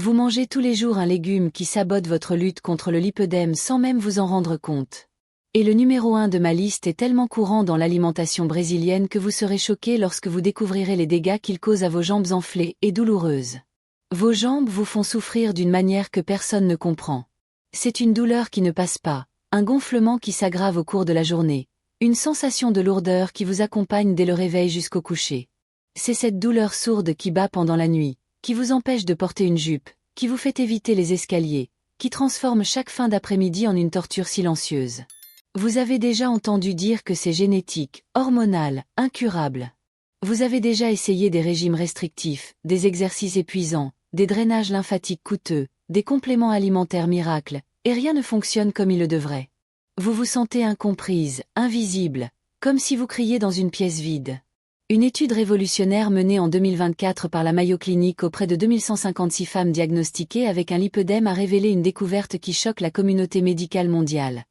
Vous mangez tous les jours un légume qui sabote votre lutte contre le lipœdème sans même vous en rendre compte. Et le numéro 1 de ma liste est tellement courant dans l'alimentation brésilienne que vous serez choqué lorsque vous découvrirez les dégâts qu'il cause à vos jambes enflées et douloureuses. Vos jambes vous font souffrir d'une manière que personne ne comprend. C'est une douleur qui ne passe pas, un gonflement qui s'aggrave au cours de la journée, une sensation de lourdeur qui vous accompagne dès le réveil jusqu'au coucher. C'est cette douleur sourde qui bat pendant la nuit, qui vous empêche de porter une jupe, qui vous fait éviter les escaliers, qui transforme chaque fin d'après-midi en une torture silencieuse. Vous avez déjà entendu dire que c'est génétique, hormonal, incurable. Vous avez déjà essayé des régimes restrictifs, des exercices épuisants, des drainages lymphatiques coûteux, des compléments alimentaires miracles, et rien ne fonctionne comme il le devrait. Vous vous sentez incomprise, invisible, comme si vous criez dans une pièce vide. Une étude révolutionnaire menée en 2024 par la Mayo Clinic auprès de 2156 femmes diagnostiquées avec un lipœdème a révélé une découverte qui choque la communauté médicale mondiale.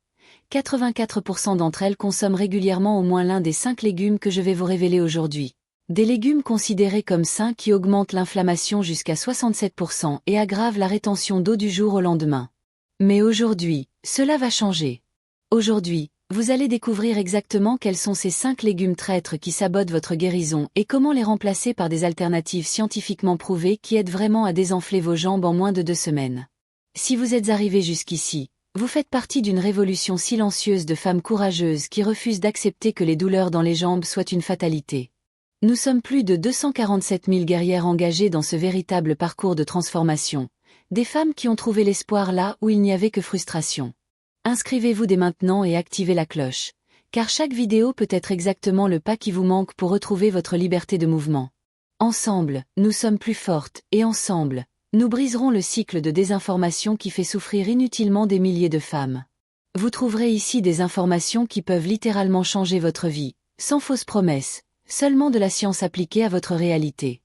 84% d'entre elles consomment régulièrement au moins l'un des 5 légumes que je vais vous révéler aujourd'hui. Des légumes considérés comme sains qui augmentent l'inflammation jusqu'à 67% et aggravent la rétention d'eau du jour au lendemain. Mais aujourd'hui, cela va changer. Aujourd'hui, vous allez découvrir exactement quels sont ces 5 légumes traîtres qui sabotent votre guérison et comment les remplacer par des alternatives scientifiquement prouvées qui aident vraiment à désenfler vos jambes en moins de 2 semaines. Si vous êtes arrivé jusqu'ici, vous faites partie d'une révolution silencieuse de femmes courageuses qui refusent d'accepter que les douleurs dans les jambes soient une fatalité. Nous sommes plus de 247 000 guerrières engagées dans ce véritable parcours de transformation. Des femmes qui ont trouvé l'espoir là où il n'y avait que frustration. Inscrivez-vous dès maintenant et activez la cloche, car chaque vidéo peut être exactement le pas qui vous manque pour retrouver votre liberté de mouvement. Ensemble, nous sommes plus fortes, et ensemble, nous briserons le cycle de désinformation qui fait souffrir inutilement des milliers de femmes. Vous trouverez ici des informations qui peuvent littéralement changer votre vie, sans fausses promesses, seulement de la science appliquée à votre réalité.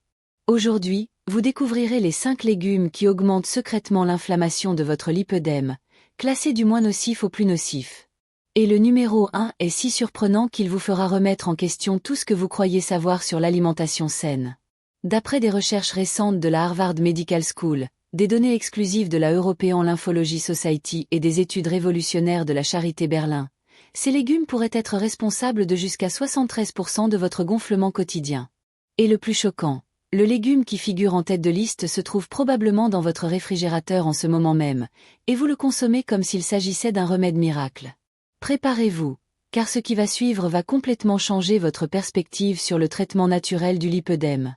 Aujourd'hui, vous découvrirez les 5 légumes qui augmentent secrètement l'inflammation de votre lipœdème, classés du moins nocif au plus nocif. Et le numéro 1 est si surprenant qu'il vous fera remettre en question tout ce que vous croyez savoir sur l'alimentation saine. D'après des recherches récentes de la Harvard Medical School, des données exclusives de la European Lymphology Society et des études révolutionnaires de la Charité Berlin, ces légumes pourraient être responsables de jusqu'à 73% de votre gonflement quotidien. Et le plus choquant, le légume qui figure en tête de liste se trouve probablement dans votre réfrigérateur en ce moment même, et vous le consommez comme s'il s'agissait d'un remède miracle. Préparez-vous, car ce qui va suivre va complètement changer votre perspective sur le traitement naturel du lipœdème.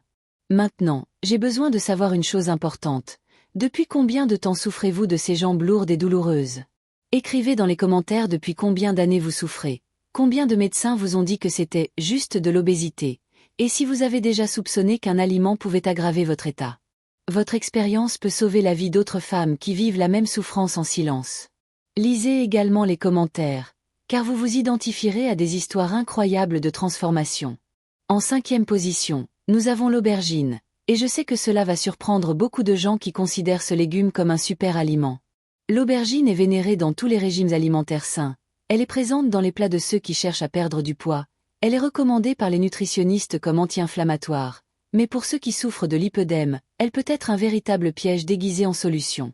Maintenant, j'ai besoin de savoir une chose importante. Depuis combien de temps souffrez-vous de ces jambes lourdes et douloureuses? Écrivez dans les commentaires depuis combien d'années vous souffrez. Combien de médecins vous ont dit que c'était juste de l'obésité? Et si vous avez déjà soupçonné qu'un aliment pouvait aggraver votre état? Votre expérience peut sauver la vie d'autres femmes qui vivent la même souffrance en silence. Lisez également les commentaires, car vous vous identifierez à des histoires incroyables de transformation. En 5e position, nous avons l'aubergine, et je sais que cela va surprendre beaucoup de gens qui considèrent ce légume comme un super aliment. L'aubergine est vénérée dans tous les régimes alimentaires sains, elle est présente dans les plats de ceux qui cherchent à perdre du poids, elle est recommandée par les nutritionnistes comme anti-inflammatoire, mais pour ceux qui souffrent de lipœdème, elle peut être un véritable piège déguisé en solution.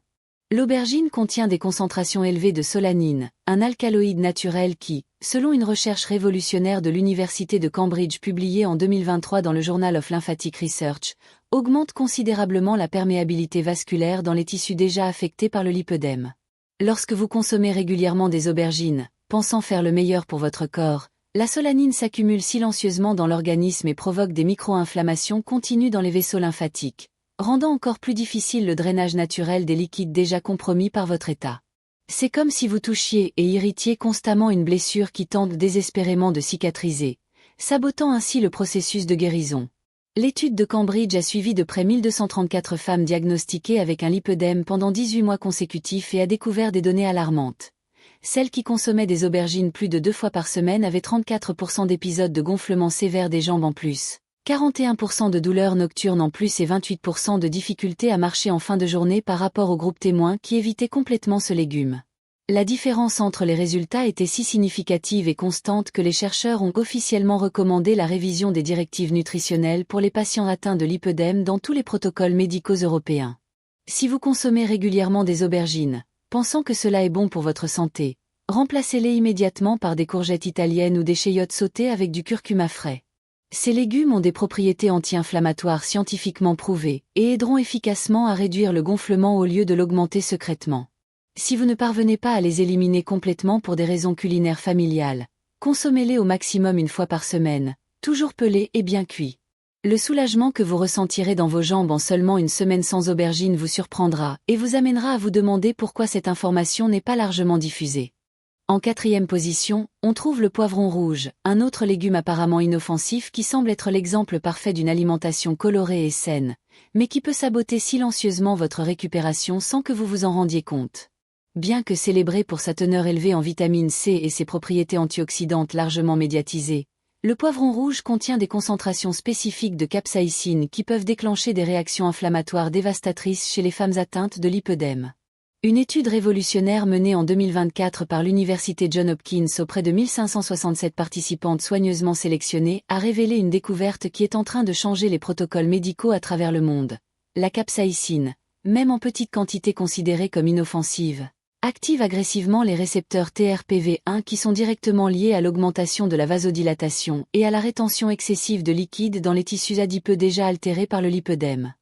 L'aubergine contient des concentrations élevées de solanine, un alcaloïde naturel qui, selon une recherche révolutionnaire de l'Université de Cambridge publiée en 2023 dans le Journal of Lymphatic Research, augmente considérablement la perméabilité vasculaire dans les tissus déjà affectés par le lipœdème. Lorsque vous consommez régulièrement des aubergines, pensant faire le meilleur pour votre corps, la solanine s'accumule silencieusement dans l'organisme et provoque des micro-inflammations continues dans les vaisseaux lymphatiques, rendant encore plus difficile le drainage naturel des liquides déjà compromis par votre état. C'est comme si vous touchiez et irritiez constamment une blessure qui tente désespérément de cicatriser, sabotant ainsi le processus de guérison. L'étude de Cambridge a suivi de près 1234 femmes diagnostiquées avec un lipœdème pendant 18 mois consécutifs et a découvert des données alarmantes. Celles qui consommaient des aubergines plus de 2 fois par semaine avaient 34% d'épisodes de gonflement sévère des jambes en plus, 41% de douleurs nocturnes en plus et 28% de difficultés à marcher en fin de journée par rapport au groupe témoin qui évitait complètement ce légume. La différence entre les résultats était si significative et constante que les chercheurs ont officiellement recommandé la révision des directives nutritionnelles pour les patients atteints de lipœdème dans tous les protocoles médicaux européens. Si vous consommez régulièrement des aubergines, pensant que cela est bon pour votre santé, remplacez-les immédiatement par des courgettes italiennes ou des chayotes sautées avec du curcuma frais. Ces légumes ont des propriétés anti-inflammatoires scientifiquement prouvées et aideront efficacement à réduire le gonflement au lieu de l'augmenter secrètement. Si vous ne parvenez pas à les éliminer complètement pour des raisons culinaires familiales, consommez-les au maximum une fois par semaine, toujours pelés et bien cuits. Le soulagement que vous ressentirez dans vos jambes en seulement une semaine sans aubergines vous surprendra et vous amènera à vous demander pourquoi cette information n'est pas largement diffusée. En quatrième position, on trouve le poivron rouge, un autre légume apparemment inoffensif qui semble être l'exemple parfait d'une alimentation colorée et saine, mais qui peut saboter silencieusement votre récupération sans que vous vous en rendiez compte. Bien que célébré pour sa teneur élevée en vitamine C et ses propriétés antioxydantes largement médiatisées, le poivron rouge contient des concentrations spécifiques de capsaïcine qui peuvent déclencher des réactions inflammatoires dévastatrices chez les femmes atteintes de lipœdème. Une étude révolutionnaire menée en 2024 par l'université Johns Hopkins auprès de 1567 participantes soigneusement sélectionnées a révélé une découverte qui est en train de changer les protocoles médicaux à travers le monde. La capsaïcine, même en petite quantité considérée comme inoffensive, active agressivement les récepteurs TRPV1 qui sont directement liés à l'augmentation de la vasodilatation et à la rétention excessive de liquide dans les tissus adipeux déjà altérés par le lipœdème.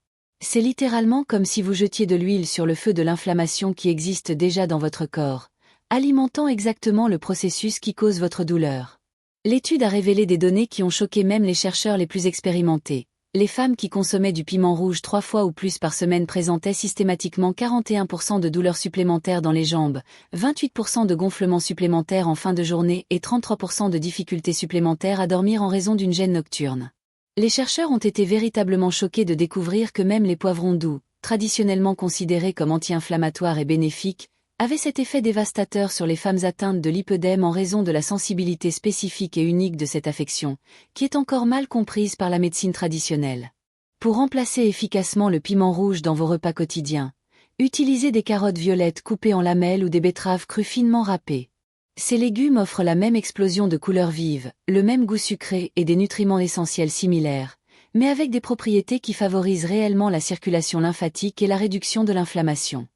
C'est littéralement comme si vous jetiez de l'huile sur le feu de l'inflammation qui existe déjà dans votre corps, alimentant exactement le processus qui cause votre douleur. L'étude a révélé des données qui ont choqué même les chercheurs les plus expérimentés. Les femmes qui consommaient du piment rouge 3 fois ou plus par semaine présentaient systématiquement 41% de douleurs supplémentaires dans les jambes, 28% de gonflements supplémentaires en fin de journée et 33% de difficultés supplémentaires à dormir en raison d'une gêne nocturne. Les chercheurs ont été véritablement choqués de découvrir que même les poivrons doux, traditionnellement considérés comme anti-inflammatoires et bénéfiques, avaient cet effet dévastateur sur les femmes atteintes de lipœdème en raison de la sensibilité spécifique et unique de cette affection, qui est encore mal comprise par la médecine traditionnelle. Pour remplacer efficacement le piment rouge dans vos repas quotidiens, utilisez des carottes violettes coupées en lamelles ou des betteraves crues finement râpées. Ces légumes offrent la même explosion de couleurs vives, le même goût sucré et des nutriments essentiels similaires, mais avec des propriétés qui favorisent réellement la circulation lymphatique et la réduction de l'inflammation.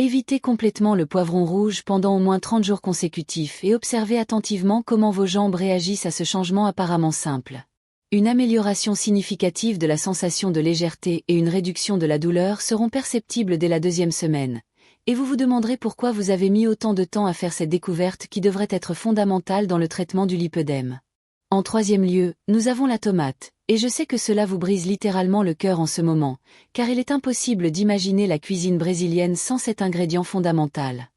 Évitez complètement le poivron rouge pendant au moins 30 jours consécutifs et observez attentivement comment vos jambes réagissent à ce changement apparemment simple. Une amélioration significative de la sensation de légèreté et une réduction de la douleur seront perceptibles dès la 2e semaine. Et vous vous demanderez pourquoi vous avez mis autant de temps à faire cette découverte qui devrait être fondamentale dans le traitement du lipœdème. En 3e lieu, nous avons la tomate, et je sais que cela vous brise littéralement le cœur en ce moment, car il est impossible d'imaginer la cuisine brésilienne sans cet ingrédient fondamental.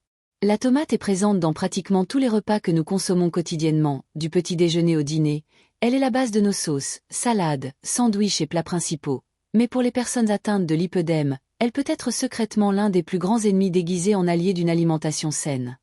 La tomate est présente dans pratiquement tous les repas que nous consommons quotidiennement, du petit déjeuner au dîner. Elle est la base de nos sauces, salades, sandwichs et plats principaux. Mais pour les personnes atteintes de lipœdème, elle peut être secrètement l'un des plus grands ennemis déguisés en allié d'une alimentation saine.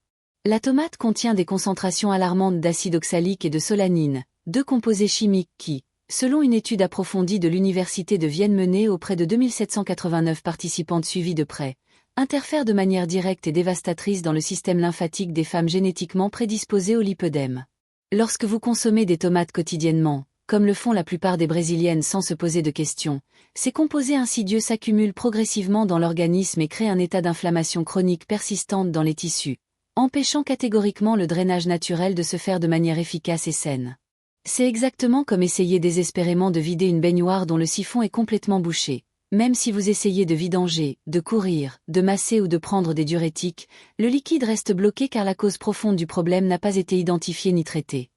La tomate contient des concentrations alarmantes d'acide oxalique et de solanine, 2 composés chimiques qui, selon une étude approfondie de l'Université de Vienne menée auprès de 2789 participantes suivies de près, interfèrent de manière directe et dévastatrice dans le système lymphatique des femmes génétiquement prédisposées au lipœdème. Lorsque vous consommez des tomates quotidiennement, comme le font la plupart des Brésiliennes sans se poser de questions, ces composés insidieux s'accumulent progressivement dans l'organisme et créent un état d'inflammation chronique persistante dans les tissus, empêchant catégoriquement le drainage naturel de se faire de manière efficace et saine. C'est exactement comme essayer désespérément de vider une baignoire dont le siphon est complètement bouché. Même si vous essayez de vidanger, de courir, de masser ou de prendre des diurétiques, le liquide reste bloqué car la cause profonde du problème n'a pas été identifiée ni traitée.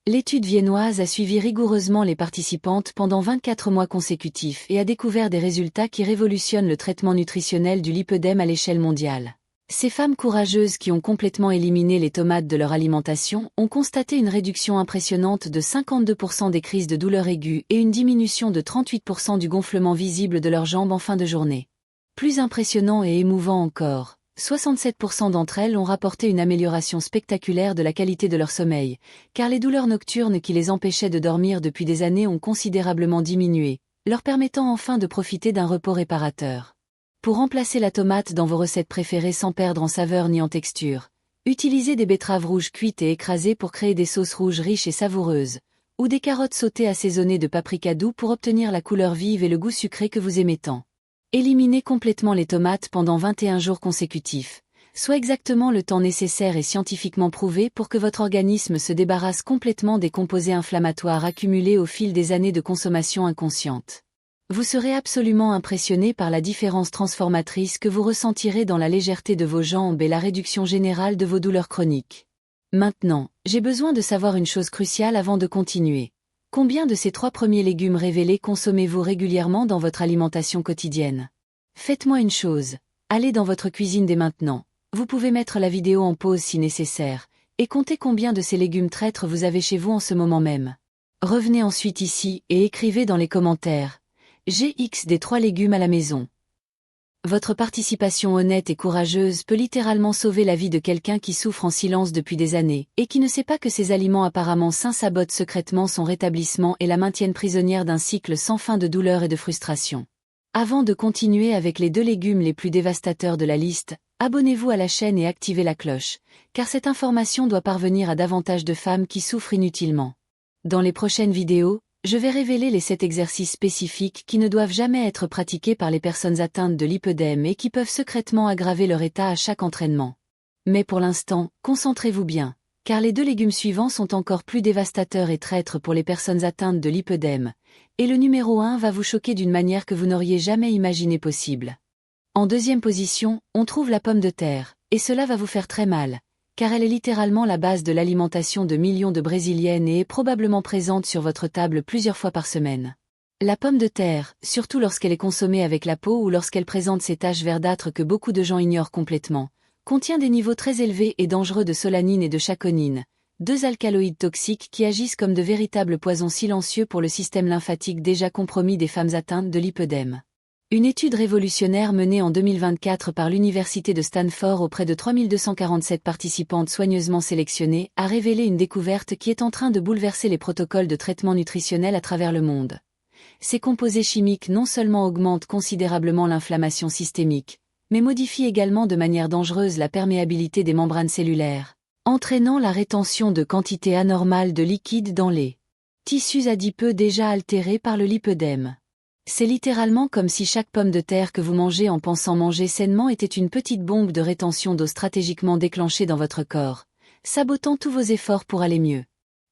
L'étude viennoise a suivi rigoureusement les participantes pendant 24 mois consécutifs et a découvert des résultats qui révolutionnent le traitement nutritionnel du lipœdème à l'échelle mondiale. Ces femmes courageuses qui ont complètement éliminé les tomates de leur alimentation ont constaté une réduction impressionnante de 52% des crises de douleur aiguë et une diminution de 38% du gonflement visible de leurs jambes en fin de journée. Plus impressionnant et émouvant encore, 67% d'entre elles ont rapporté une amélioration spectaculaire de la qualité de leur sommeil, car les douleurs nocturnes qui les empêchaient de dormir depuis des années ont considérablement diminué, leur permettant enfin de profiter d'un repos réparateur. Pour remplacer la tomate dans vos recettes préférées sans perdre en saveur ni en texture, utilisez des betteraves rouges cuites et écrasées pour créer des sauces rouges riches et savoureuses, ou des carottes sautées assaisonnées de paprika doux pour obtenir la couleur vive et le goût sucré que vous aimez tant. Éliminez complètement les tomates pendant 21 jours consécutifs, soit exactement le temps nécessaire et scientifiquement prouvé pour que votre organisme se débarrasse complètement des composés inflammatoires accumulés au fil des années de consommation inconsciente. Vous serez absolument impressionné par la différence transformatrice que vous ressentirez dans la légèreté de vos jambes et la réduction générale de vos douleurs chroniques. Maintenant, j'ai besoin de savoir une chose cruciale avant de continuer. Combien de ces 3 premiers légumes révélés consommez-vous régulièrement dans votre alimentation quotidienne? Faites-moi une chose, allez dans votre cuisine dès maintenant. Vous pouvez mettre la vidéo en pause si nécessaire, et comptez combien de ces légumes traîtres vous avez chez vous en ce moment même. Revenez ensuite ici et écrivez dans les commentaires. J'ai X des 3 légumes à la maison. Votre participation honnête et courageuse peut littéralement sauver la vie de quelqu'un qui souffre en silence depuis des années, et qui ne sait pas que ces aliments apparemment sains sabotent secrètement son rétablissement et la maintiennent prisonnière d'un cycle sans fin de douleur et de frustration. Avant de continuer avec les 2 légumes les plus dévastateurs de la liste, abonnez-vous à la chaîne et activez la cloche, car cette information doit parvenir à davantage de femmes qui souffrent inutilement. Dans les prochaines vidéos, je vais révéler les 7 exercices spécifiques qui ne doivent jamais être pratiqués par les personnes atteintes de lipœdème et qui peuvent secrètement aggraver leur état à chaque entraînement. Mais pour l'instant, concentrez-vous bien, car les 2 légumes suivants sont encore plus dévastateurs et traîtres pour les personnes atteintes de lipœdème, et le numéro 1 va vous choquer d'une manière que vous n'auriez jamais imaginé possible. En deuxième position, on trouve la pomme de terre, et cela va vous faire très mal, car elle est littéralement la base de l'alimentation de millions de Brésiliennes et est probablement présente sur votre table plusieurs fois par semaine. La pomme de terre, surtout lorsqu'elle est consommée avec la peau ou lorsqu'elle présente ces taches verdâtres que beaucoup de gens ignorent complètement, contient des niveaux très élevés et dangereux de solanine et de chaconine, 2 alcaloïdes toxiques qui agissent comme de véritables poisons silencieux pour le système lymphatique déjà compromis des femmes atteintes de lipœdème. Une étude révolutionnaire menée en 2024 par l'Université de Stanford auprès de 3247 participantes soigneusement sélectionnées a révélé une découverte qui est en train de bouleverser les protocoles de traitement nutritionnel à travers le monde. Ces composés chimiques non seulement augmentent considérablement l'inflammation systémique, mais modifient également de manière dangereuse la perméabilité des membranes cellulaires, entraînant la rétention de quantités anormales de liquide dans les tissus adipeux déjà altérés par le lipœdème. C'est littéralement comme si chaque pomme de terre que vous mangez en pensant manger sainement était une petite bombe de rétention d'eau stratégiquement déclenchée dans votre corps, sabotant tous vos efforts pour aller mieux.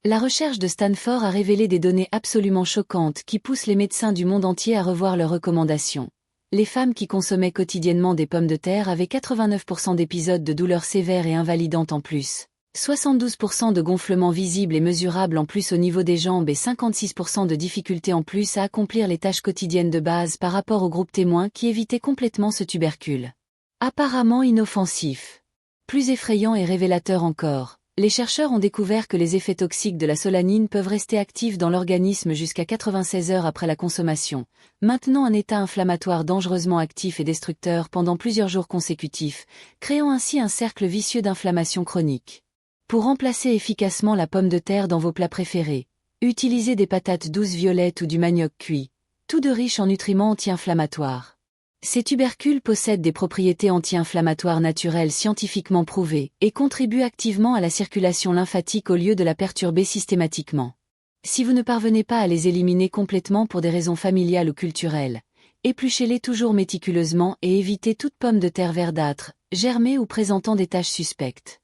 La recherche de Stanford a révélé des données absolument choquantes qui poussent les médecins du monde entier à revoir leurs recommandations. Les femmes qui consommaient quotidiennement des pommes de terre avaient 89% d'épisodes de douleurs sévères et invalidantes en plus. 72% de gonflements visibles et mesurables en plus au niveau des jambes et 56% de difficultés en plus à accomplir les tâches quotidiennes de base par rapport au groupe témoin qui évitait complètement ce tubercule. Apparemment inoffensif. Plus effrayant et révélateur encore, les chercheurs ont découvert que les effets toxiques de la solanine peuvent rester actifs dans l'organisme jusqu'à 96 heures après la consommation, maintenant un état inflammatoire dangereusement actif et destructeur pendant plusieurs jours consécutifs, créant ainsi un cercle vicieux d'inflammation chronique. Pour remplacer efficacement la pomme de terre dans vos plats préférés, utilisez des patates douces violettes ou du manioc cuit, tous deux riches en nutriments anti-inflammatoires. Ces tubercules possèdent des propriétés anti-inflammatoires naturelles scientifiquement prouvées et contribuent activement à la circulation lymphatique au lieu de la perturber systématiquement. Si vous ne parvenez pas à les éliminer complètement pour des raisons familiales ou culturelles, épluchez-les toujours méticuleusement et évitez toute pomme de terre verdâtre, germée ou présentant des taches suspectes.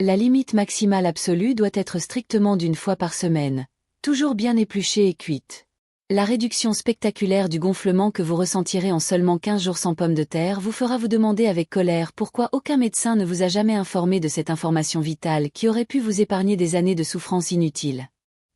La limite maximale absolue doit être strictement d'1 fois par semaine, toujours bien épluchée et cuite. La réduction spectaculaire du gonflement que vous ressentirez en seulement 15 jours sans pommes de terre vous fera vous demander avec colère pourquoi aucun médecin ne vous a jamais informé de cette information vitale qui aurait pu vous épargner des années de souffrance inutile.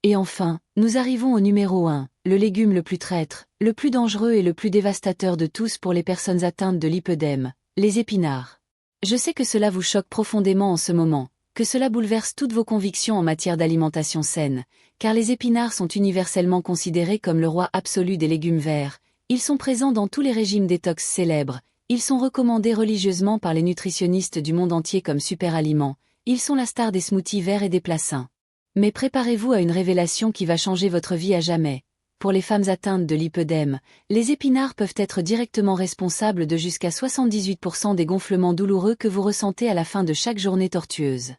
Et enfin, nous arrivons au numéro 1, le légume le plus traître, le plus dangereux et le plus dévastateur de tous pour les personnes atteintes de lipœdème, les épinards. Je sais que cela vous choque profondément en ce moment, que cela bouleverse toutes vos convictions en matière d'alimentation saine, car les épinards sont universellement considérés comme le roi absolu des légumes verts, ils sont présents dans tous les régimes détox célèbres, ils sont recommandés religieusement par les nutritionnistes du monde entier comme super aliments, ils sont la star des smoothies verts et des plats sains. Mais préparez-vous à une révélation qui va changer votre vie à jamais. Pour les femmes atteintes de lipœdème, les épinards peuvent être directement responsables de jusqu'à 78% des gonflements douloureux que vous ressentez à la fin de chaque journée tortueuse.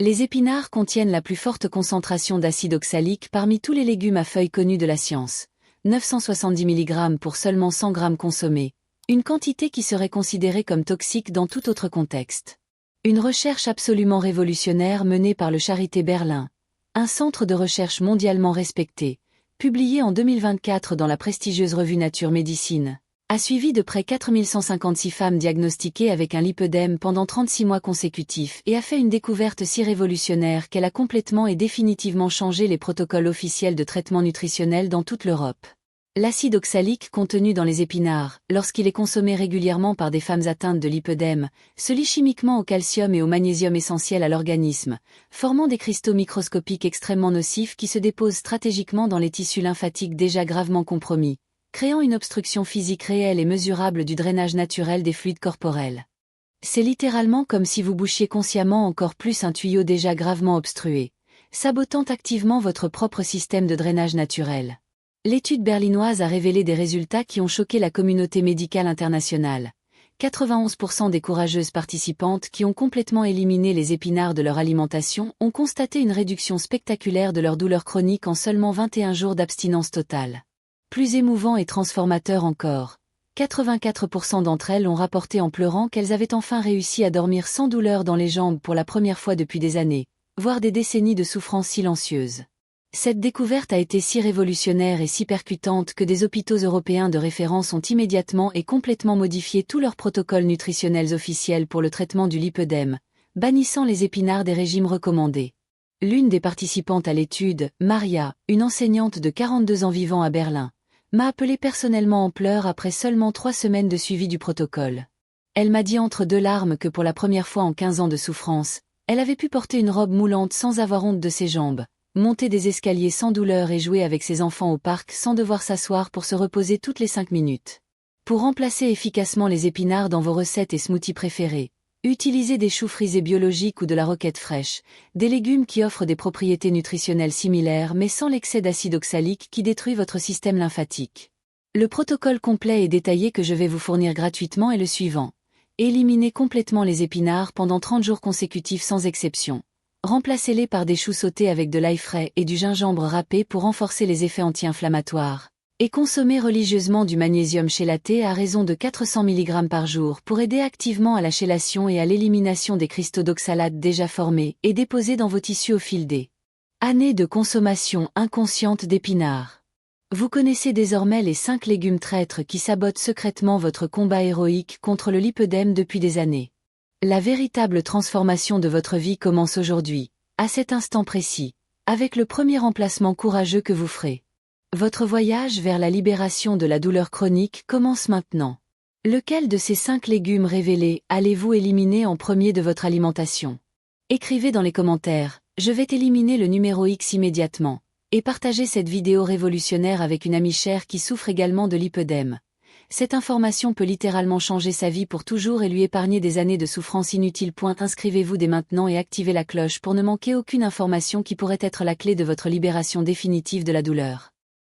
Les épinards contiennent la plus forte concentration d'acide oxalique parmi tous les légumes à feuilles connus de la science, 970 mg pour seulement 100 g consommés, Une quantité qui serait considérée comme toxique dans tout autre contexte. Une recherche absolument révolutionnaire menée par le Charité Berlin, un centre de recherche mondialement respecté, publié en 2024 dans la prestigieuse revue Nature Médecine, a suivi de près 4156 femmes diagnostiquées avec un lipœdème pendant 36 mois consécutifs et a fait une découverte si révolutionnaire qu'elle a complètement et définitivement changé les protocoles officiels de traitement nutritionnel dans toute l'Europe. L'acide oxalique contenu dans les épinards, lorsqu'il est consommé régulièrement par des femmes atteintes de lipœdème, se lie chimiquement au calcium et au magnésium essentiels à l'organisme, formant des cristaux microscopiques extrêmement nocifs qui se déposent stratégiquement dans les tissus lymphatiques déjà gravement compromis, créant une obstruction physique réelle et mesurable du drainage naturel des fluides corporels. C'est littéralement comme si vous bouchiez consciemment encore plus un tuyau déjà gravement obstrué, sabotant activement votre propre système de drainage naturel. L'étude berlinoise a révélé des résultats qui ont choqué la communauté médicale internationale. 91% des courageuses participantes qui ont complètement éliminé les épinards de leur alimentation ont constaté une réduction spectaculaire de leur douleur chronique en seulement 21 jours d'abstinence totale. Plus émouvant et transformateur encore, 84% d'entre elles ont rapporté en pleurant qu'elles avaient enfin réussi à dormir sans douleur dans les jambes pour la première fois depuis des années, voire des décennies de souffrance silencieuse. Cette découverte a été si révolutionnaire et si percutante que des hôpitaux européens de référence ont immédiatement et complètement modifié tous leurs protocoles nutritionnels officiels pour le traitement du lipœdème, bannissant les épinards des régimes recommandés. L'une des participantes à l'étude, Maria, une enseignante de 42 ans vivant à Berlin, m'a appelé personnellement en pleurs après seulement 3 semaines de suivi du protocole. Elle m'a dit entre deux larmes que pour la première fois en 15 ans de souffrance, elle avait pu porter une robe moulante sans avoir honte de ses jambes, monter des escaliers sans douleur et jouer avec ses enfants au parc sans devoir s'asseoir pour se reposer toutes les 5 minutes. Pour remplacer efficacement les épinards dans vos recettes et smoothies préférés, utilisez des choux frisés biologiques ou de la roquette fraîche, des légumes qui offrent des propriétés nutritionnelles similaires mais sans l'excès d'acide oxalique qui détruit votre système lymphatique. Le protocole complet et détaillé que je vais vous fournir gratuitement est le suivant. Éliminez complètement les épinards pendant 30 jours consécutifs sans exception. Remplacez-les par des choux sautés avec de l'ail frais et du gingembre râpé pour renforcer les effets anti-inflammatoires. Et consommez religieusement du magnésium chélaté à raison de 400 mg par jour pour aider activement à la chélation et à l'élimination des cristaux d'oxalate déjà formés et déposés dans vos tissus au fil des années de consommation inconsciente d'épinards. Vous connaissez désormais les 5 légumes traîtres qui sabotent secrètement votre combat héroïque contre le lipœdème depuis des années. La véritable transformation de votre vie commence aujourd'hui, à cet instant précis, avec le premier remplacement courageux que vous ferez. Votre voyage vers la libération de la douleur chronique commence maintenant. Lequel de ces 5 légumes révélés allez-vous éliminer en premier de votre alimentation? Écrivez dans les commentaires, je vais éliminer le numéro X immédiatement, et partagez cette vidéo révolutionnaire avec une amie chère qui souffre également de lipœdème. Cette information peut littéralement changer sa vie pour toujours et lui épargner des années de souffrance inutile. Inscrivez-vous dès maintenant et activez la cloche pour ne manquer aucune information qui pourrait être la clé de votre libération définitive de la douleur.